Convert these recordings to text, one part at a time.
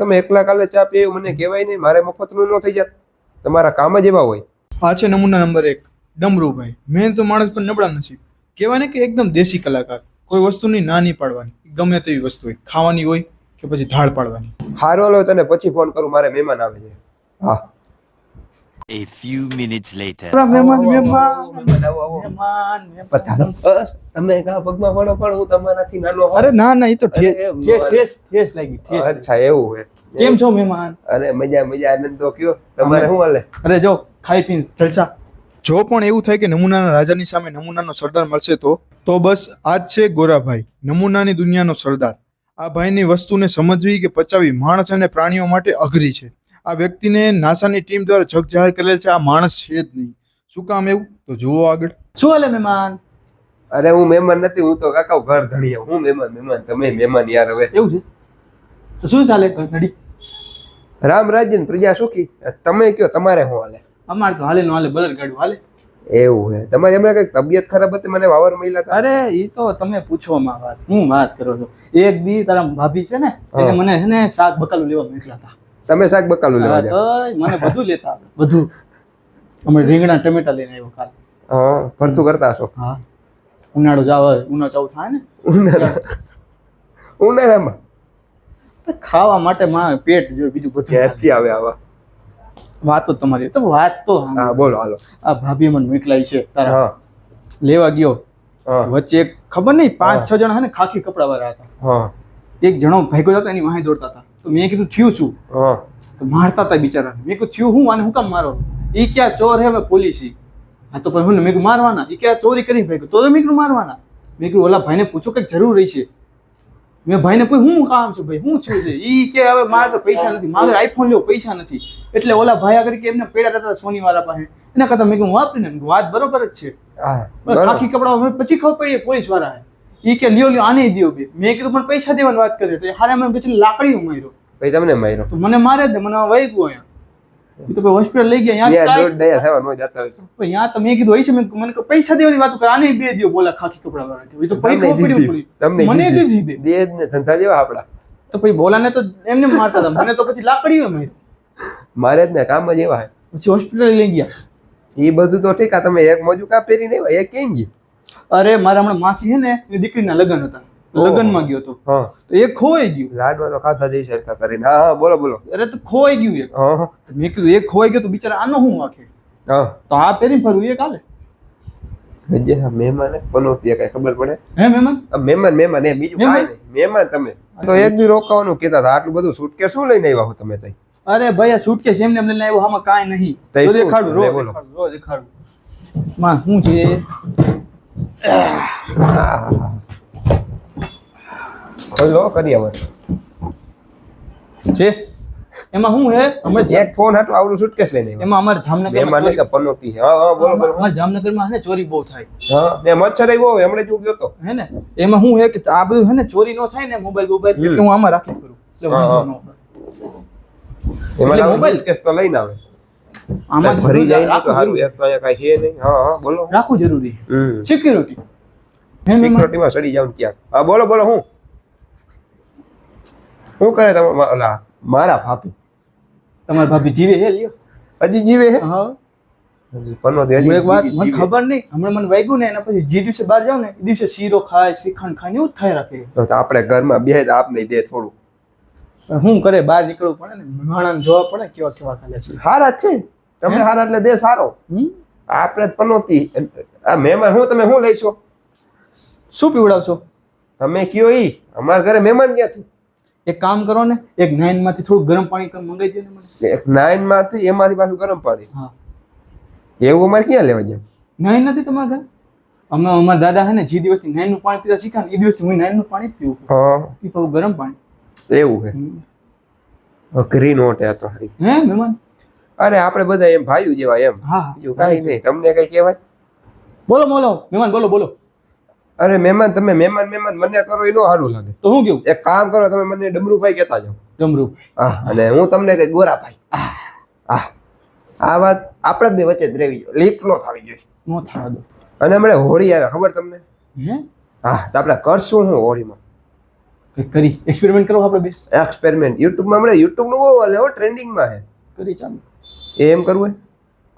તમે એકલા કાલે ચા પીવું મને કહેવાય નહીં, મારે મફતનું ન થઈ જાત. તમારા કામ જ એવા હોય. આ છે નમૂના નંબર 1 ડમરુભાઈ. મેં તો માણસ પણ નબળા નથી, કહેવાય ને કે એકદમ દેશી કલાકાર. કોઈ વસ્તુની ના નહીં પાડવાની, ગમે તેવી વસ્તુ હોય, ખાવાની હોય કે પછી ધાડ પાડવાની. હારો હાલો, તને પછી ફોન કરું, મારે મહેમાન આવે છે. હા. A few minutes later. તમે કા પગમાં પડો પણ હું તમારાથી નાનો. અરે ના ના, એ તો ઠેસ લાગી. અચ્છા એવું હે. કેમ છો મહેમાન? અરે મજા મજા, આનંદ તો કયો. તમારે શું હાલે? અરે જો ખાઈ પીને જલસા. જો પણ એવું થાય કે નમૂનાના રાજાની સામે નમૂનાનો સરદાર મળશે તો બસ આ જ છે ગોરાભાઈ, નમૂનાની દુનિયાનો સરદાર. આ ભાઈની વસ્તુને સમજવી કે પચાવવી માણસ અને પ્રાણીઓ માટે અઘરી છે. આ વ્યક્તિને નાસાની ટીમ દ્વારા જગ જાહેર કરેલ છે. આ માણસ છે જ નહીં. શું કામ એવું? તો જુઓ આગળ. શું હાલે મહેમાન? અરે હું મહેમાન નથી, હું તો કાકા ઘર ધણીયા. હું મહેમાન તમે મહેમાન યાર. હવે એવું છે તો શું ચાલે ઘડી? રામ રાજ્ય પ્રજા સુખી. તમે કયો તમારે શું હાલે? અમારે તો હાલે નો હાલે, બલર ગાડું હાલે. એવું હે. તમારી હમણાં કઈક તબિયત ખરાબ હતી, મને વાવર મળ્યા હતા. અરે એ તો તમે પૂછવામાં વાત, હું વાત કરો છો. એક દી તારા ભાભી છે ને, એને મને છે ને શાક બકાલું લેવા મોકલ્યા હતા. તમે શાક બકાલું લેવા જાવ? મને બધું લેતા આવે, બધું. અમે રીંગણા ટમેટા લઈને આવ્યો કાલ. હા, ભરતું કરતા હશો. હા, ઉનાળો ઉનાળો ચાલુ થાય ને, ઉનાળામાં ખાવા માટે માં પેટ જોઈએ, બીજું બધું ક્યાંથી આવે આવા વાતો તમારી. તો વાત તો હા બોલો હાલો. આ ભાભી મને મોકલાઈ છે તારા. હા. લેવા ગયો, હા. વચ્ચે એક ખબર નહીં 5-6 જણા હે ને ખાખી કપડા વાળા હતા. હા. એક જણો ભાગ્યો હતો, એની વાહે દોડતા હતા. તો મેં કીધું થયું શું? હા. તો મારતા હતા બિચારા. મેં કીધું થયું હું, આને હું કામ મારો? ઈ ક્યાં ચોર હે, અમે પોલીસ. હા તો પણ હું મેં કીધું મારવાના. ઈ ક્યાં ચોરી કરી ભાગ્યો, તો મેં કીધું મારવાના. મેં કીધું ઓલા ભાઈને પૂછો કે જરૂર રહી છે. મેં ભાઈને પૂછ્યું શું કામ છે ભાઈ, શું થયું છે? ઈ કે હવે મારે તો પૈસા નથી, મારે આઈફોન લેવો, પૈસા નથી. એટલે ઓલા ભાઈ આગળ કે એમને પેડા રહેતા સોની વાળા પાસે, એના કરતા મેં કીધું વાપરીને. વાત બરોબર જ છે. ખાખી કપડા પછી ખબર પડી પોલીસ વાળા હે. ઈ કે લ્યો આને દો બે. મેં કીધું પણ પૈસા દેવાની વાત કરી તો હારે મેં પછી લાકડીઓ માર્યો. ભાઈ તમને માર્યો? તો મને મારે જ મને વાઈ ગયો અહીંયા. ઈ તો હોસ્પિટલ લઈ ગયા. અહીંયા દોઢ દયા થવા નો જતા હોય તો અહીંયા તો મેં કીધું હોય છે, મને પૈસા દેવાની વાત કરે, આને બે દો બોલા ખાખી કપડા વાળા. ઈ તો પૈસા પડી તમને મને દીધી બે દે જ ને ધંધા જેવા આપડા. તો પછી બોલાને તો એમને મારતા હતા, મને તો પછી લાકડીઓ માર્યો. મારે જ ને કામ જ એવા. પછી હોસ્પિટલ લઈ ગયા. એ બધું તો ઠીક. તમે એક મોજું કા પહેરી નહીં, એ કેમ ગયું? અરે મારા હમણાં માસી છે ને, એ દીકરીના લગ્ન હતા, લગ્નમાં ગયો હતો. હા. તો એ ખોવાઈ ગયું. લાડવા તો ખાધા જઈ સરખા કરીને. હા હા બોલો બોલો. અરે તો ખોવાઈ ગયું એક. હા. મેં કીધું એક ખોવાઈ ગયો તો બિચારા આનો શું વાંકે? હા. તો આ પહેરીને ફરવું એ કાલે. મહેમાન પનોતી કઈ ખબર પડે? હે મહેમાન? મહેમાન એ બીજું કાંઈ નહીં. મહેમાન તમે તો એક દી રોકાવાનું કહેતા હતા. આટલું બધું સુટકેસ શું લઈને આવ્યા હો તમે તઈ? અરે ભાઈ આ સુટકેસ એમને લઈને આવ્યો, આમાં કાંઈ નહીં. તો દેખાડું, રો દેખાડું. માં શું છે? ખોલો કરી આવ છે એમાં શું હે? હમણાં એક ફોન હતો, આવડું સુટકેસ લઈને આવ્યા. એમાં અમારે જામનગર મહેમાન કે પનોતી છે. હા હા બોલો બોલો. અમારે જામનગરમાં હે ને ચોરી બહુ થાય. હા ને મચ્છર આવ્યો હમણે જ ગયો તો. હે ને એમાં શું હે કે આ બધું હે ને ચોરી નો થાય ને, મોબાઈલ એટલે હું આમાં રાખી કરું એટલે વાંધો ન આવે. એમાં મોબાઈલ કેસ તો લઈને આવે. આમાં ભરી જાય તો સારું. એક તો અહીંયા કાંઈ છે નહીં. હા હા બોલો. રાખવું જરૂરી. સિક્યુરિટી સિક્યુરિટીમાં સડી જાવ ક્યાંક. હા બોલો બોલો. શું કરે તમે? ઓલા મારા ભાભી. તમારા ભાભી જીવે હે? લ્યો હજી જીવે હે? હા. પનોતી હજી એક વાત મને ખબર નહીં, હમણાં મને વાગ્યું ને એના પછી જે દિવસે બહાર જાવ ને એ દિવસે શીરો ખાય, શ્રીખંડ ખાય, એવું જ થાય રાખે. તો આપણે ઘરમાં બે તો આપને દે થોડું. શું કરે, બહાર નીકળવું પડે ને, માણસ જોવા પડે કેવા કેવા ખાલે છે. હારા જ છે તમે, હારા એટલે દે સારો. આપણે પનોતી આ મહેમાન હું તમે શું લઈશો? શું પીવડાવશો તમે કયો ઈ. અમારા ઘરે મહેમાન ક્યાંથી? એક કામ કરો ને, એક 9 માંથી થોડું ગરમ પાણી મંગાવી દે ને મને. એક 9 માંથી એમાંથી પાછું ગરમ પાણી? હા. એવું અમારે ક્યાં લેવા જાય? 9 નથી તમારા ઘરે? અમે અમારા દાદા હે ને જે દિવસથી 9 નું પાણી પીતા શીખ્યા ને એ દિવસથી હું 9 નું પાણી જ પીવું. હા. એ પાછું ગરમ પાણી. એવું હે? અઘરી નોટ હે તો હારી. હે મહેમાન? અરે આપણે બધા એમ ભાઈઓ જેવા એમ. હા. બીજું કાંઈ નહીં. તમને કઈ કહેવાય? બોલો બોલો મહેમાન, બોલો બોલો. અરે મહેમાન તમે મહેમાન મને કરો એ નો સારું લાગે. તો હું કેવું? એક કામ કરો, તમે મને ડમરુભાઈ કહેતા જાઓ. ડમરુ. હા. અને હું તમને કઈ ગોરાભાઈ. હા. આ વાત આપણે બે વચ્ચે જ રહેવી જોઈએ, લીક નો થવી જોઈએ. નો થવા દો. અને હમણાં હોળી આવે ખબર તમને? હે? હા. તો આપણે કરશું હું હોળીમાં? કંઈક કરી એક્સપેરિમેન્ટ કરો આપણે બે એક્સપેરિમેન્ટ યુટ્યુબમાં હમણાં યુટ્યુબનું બહુ હાલે હો, ટ્રેન્ડિંગમાં છે. કરી ચાલો એમ કરવું હોય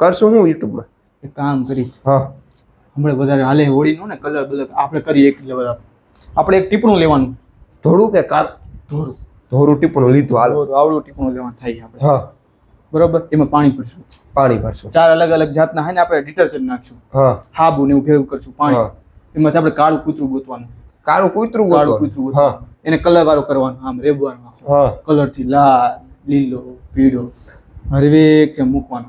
કરશું હું યુટ્યુબમાં. એક કામ કરી હા હમણાં વધારે હાલે હોળીનો ને કલર બલર આપણે કરીએ એક લેવલ આપણે એક ટીપણું લેવાનું થોડું કે કાર ધોરું ધોરું ટીપણું લીધું હાલો. ધોરું આવડું ટીપણું લેવાનું થાય આપણે હા બરોબર એમાં પાણી ભરશું પાણી ભરશું. 4 અલગ અલગ જાતના હે ને આપણે ડિટર્જન્ટ નાખશું હા હાબુ ને એવું ભેગું કરશું પાણી હા. એમાંથી આપણે કાળું કૂતરું ગોતવાનું કાળું કૂતરું કાળું ગોતવાનું. કૂતરું હા ગોતવાનું એને કલર વાળો કરવાનો આમ રેબવાનો હા કલર થી લાલ લીલો પીળો હરવેક થી મૂકવાનો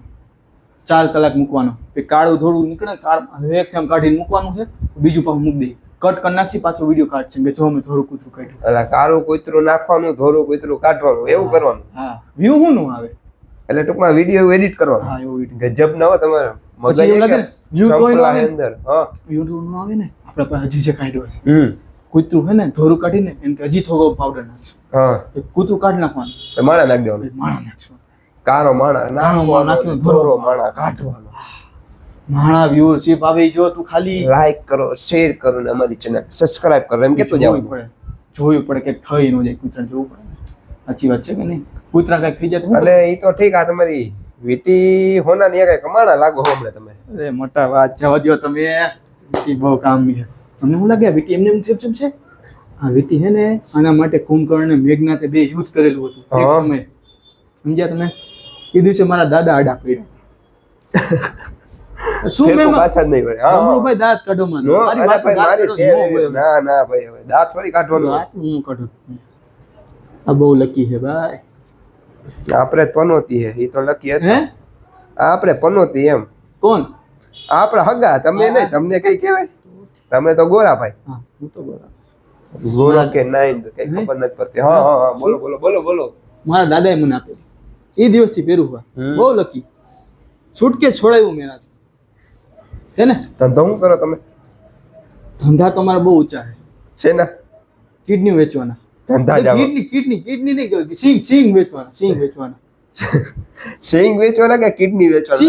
4 કલાક મૂકવાનો પછી કાળું થોડું નીકળે હરવેક થી આમ કાઢીને મૂકવાનું છે બીજું પાછું મૂકી દઈએ કટ કરી નાખી પાછો વિડીયો કાઢશે કે જો અમે થોડું કૂતરું કાઢ્યું એટલે કાળું કૂતરું નાખવાનું ધોરું કૂતરું કાઢવાનું એવું કરવાનું. હા વ્યૂ શું નું આવે એટલે ટૂંકમાં વિડીયો એડિટ કરવાનો. હા એવું video. ગજબ ના હોય તમારે પછી એવું લાગે ને, view કોઈ નો આવે ને. અંદર હા વ્યૂ નું આવે ને આપણે પાસે હજી જે કાઢ્યો હોય કૂતરું હે ને ધોરું કાઢીને એને કે હજી થોડો પાવડર નાખશું હા તો કૂતરું કાઢી નાખવાનું તો માણા નાખી દેવાનું. પછી માણા નાખશું કારો માણા નાખવાનો નાખ્યો, ધોરો માણા કાઢવાનો. માણા વ્યુઅરશિપ આવે ઈ જો તું ખાલી લાઈક કરો શેર કરો ને અમારી ચેનલ સબસ્ક્રાઇબ કરો એમ કેતું જોવું જાવ. પડે જોવું પડે કે થઈ ન જાય કૂતરા જોવું પડે ને. સાચી વાત છે કે નહીં કૂતરા કઈક થઈ જાય તો શું અને ઈ તો ઠીક આ તમારી વીટી હોનાની એ કઈ કમાણા લાગો હમણે તમે. અરે મોટા વાત જવા દ્યો તમે વીટી બહુ કામની છે તમને શું લાગે આ વીટી એમને એમ ચેપ છે આ વીટી છે ને આના માટે કુંભકર્ણ અને મેઘનાથે બે યુદ્ધ કરેલું હતું એક હા. સમયે સમજ્યા તમે એ દિવસે મારા દાદા આડા પડ્યા શું ફેરકો મેં પાછા જ નહીં વળે. હા, હા. ભાઈ દાંત કાઢો માં નો, અરે ભાઈ મારી ટેવ એવી. ના ના ભાઈ હવે દાંત ફરી કાઢવાનું. હું કાઢું આ બહુ લકી છે ભાઈ આપણે જ પનોતી હે ઈ તો લકી હે હતી. આપણે પનોતી એમ કોણ આપણા હગા તમે નહીં તમને કઈ કહેવાય તમે તો ગોરા ભાઈ. હા હું તો બરાબર ગોરા કે નાઈન કઈ ખબર નથી પડતી. હા હા હા બોલો બોલો બોલો બોલો. મારા દાદાએ મને આપેલી એ દિવસથી પહેરું હોય હમ. બહુ લકી છૂટકે છોડાયું મેં એનાથી છે ને ધંધો શું કરો તમે? ધંધા તો અમારા બહુ ઊંચા છે શેના કિડની વેચવાના ધંધા જાવ? કિડની નહીં કહેવાય સિંગ વેચવાના સિંગ વેચવાના કે કિડની વેચવાના?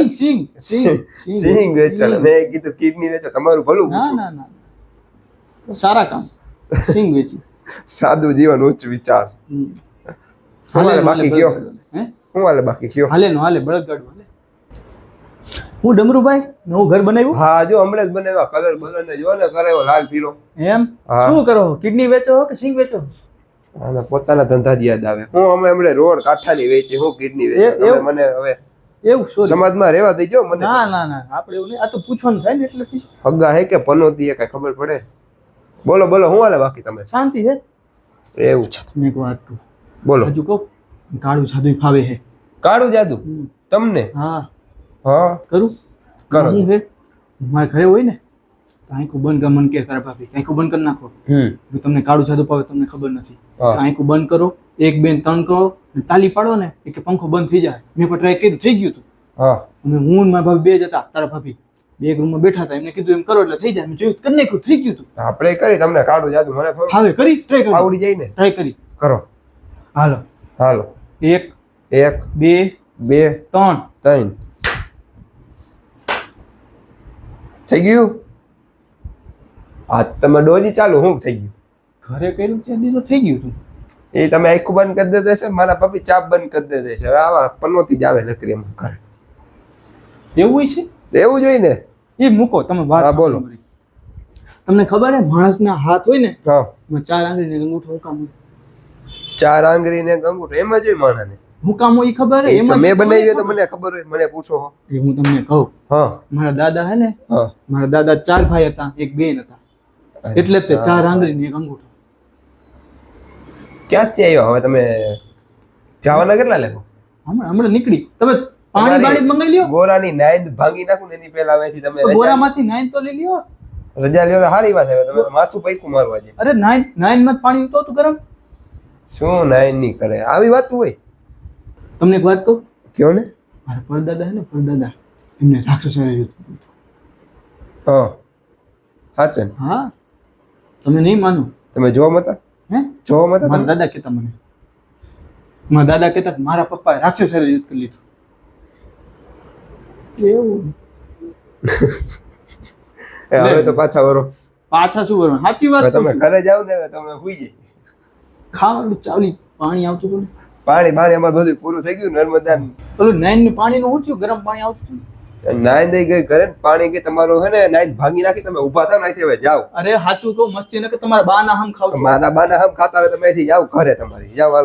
સિંગ વેચવાના. મેં કીધું કિડની વેચો તમારું ભલું ના પૂછું. ના ના સારા કામ સિંગ વેચી સાદું જીવન ઉચ્ચ વિચાર. હમ. શું હાલે હાલે બાકી બળદ કયો? ગાડું. હે શું હાલે બાકી કયો? હાલે નો હાલે બળદગાડું હાલે હું ડમરુભાઈ નવું ઘર બનાવ્યું હા જો હમણાં જ બનાવ્યા કલર બલર ને જો ને કરાયો લાલ પીળો. એમ હા. શું કરો કિડની વેચો કે સિંગ વેચો અને પોતાના ધંધા જ યાદ આવે. હું અમે હમણાં રોડ કાંઠાની વેચી હું કિડની વેચી. એવું? તમે મને હવે એવું સોરી સમાજમાં રહેવા દેજો મને. ના ના ના આપણે એવું નહીં આ તો પૂછવાનું થાય ને એટલે પછી હગા હે કે પનોતી હે કઈ ખબર પડે. બોલો બોલો શું હાલે બાકી તમે? શાંતિ છે એવું છે તમને એક વાત કહું બોલો. હજુ કહું કાળું જાદુ ફાવે છે કાળું જાદુ તમને? હા હા કરું કરો. હું હે મારા ઘરે હોય ને તો આંખું બંધ કર મન કે તારા ભાભી આંખું બંધ કરી નાખો જો તમને કાળું જાદુ પાવે તમને ખબર નથી હા. આંખું બંધ કરો 1 2 3 કરો અને તાલી પાડો ને કે પંખો બંધ થઈ જાય મેં કોઈ ટ્રાય કર્યું થઈ ગયું હતું હા અમે હું ને મારા ભાભી બે જ હતા તારા ભાભી બે એક રૂમમાં બેઠા હતા એમને કીધું એમ કરો એટલે થઈ જાય મેં જોયું કરી નાખ્યું થઈ ગયું હતું આપણે કરી તમને કાળું જાદુ મને થોડું હવે કરી ટ્રાય કરી આવડી જાય ને. ટ્રાય કરી કરો હાલો હાલો. 1 1 2 2 3 3 થઈ ગયું. આ તમે ડોજી ચાલુ શું થઈ ગયું? ઘરે કર્યું ત્યાં દીધું થઈ ગયું હતું એ તમે આખું બંધ કરી દેતા છે મારા પપ્પી ચાપ બંધ કરી દેતા છે. હવે આવા પનોતી જ આવે નકરી એમ કરે. એવું છે એવું જોઈએ ને. એ મૂકો તમે વાત હા, બોલો. સાંભળો. તમને ખબર હે માણસના હાથ હોય ને હા એમાં 4 આંગળીને અંગૂઠો હું કામ હોય 4 આંગળી ને એક અંગૂઠો એમ જ હોય માણાને. હું કામ હોય ઈ ખબર હે એ તો એમાં મેં બનાવી હોય તો મને ખબર હોય મને પૂછો હો. એ હું તમને કહું હા મારા દાદા હે ને હા મારા દાદા 4 ભાઈ હતા એક બેન હતા એટલે જ તે 4 આંગળી ને એક અંગૂઠો ક્યાંથી આવ્યો હવે તમે? જવાના કેટલા લેખો? હમણાં નીકળી તમે પાણી બાણી મંગાઈ લ્યો ગોરાની નાઈદ ભાંગી નાખું ને એની પહેલા હવેથી તમે તો રજા બોરામાંથી 9 તો લઈ લ્યો લ્યો તો સારી વાત હવે તમે તો માથું પૈકું મારવા છે. અરે 9 માં પાણી તો તું ગરમ શું નાઈન ની કરે આવી વાત હોય? તમને એક વાત કહું કયો ને. મારા પરદાદા હે ને પરદાદા એમને રાક્ષસ હા હાચન હા તમે નહીં માનો તમે જોવા મતા હે જોવા મતા મારા તમે? દાદા કહેતા મને મારા દાદા કહેતા કે મારા પપ્પાએ રાક્ષસ હારે યુદ્ધ કરી લીધું એવું એ હવે તો પાછા વરો. પાછા શું કરવાનું સાચી વાત હવે કહું તમે છું. ઘરે જાવ ને હવે તમે હુઈ જાય. ખાવાનું ચાવલી પાણી આવતું હતું ને. પાણી બાણી અમારે બધું પૂરું થઈ ગયું નર્મદા પેલું નાઈન પાણીનું શું થયું? ગરમ પાણી આવતું હતું ને. નાઈ દઈ ગઈ ઘરે ને પાણી કે તમારું હે ને નાઈ ભાંગી નાખી તમે ઊભા થાવ નાઈથી હવે જાઓ અરે સાચું કહું મસ્તી ન કે તમારા બા ના હમ ખાવ છો. મારા બાના હમ ખાતા હોય તમે અહીંથી જાઓ ઘરે તમારી જાઓ હાલો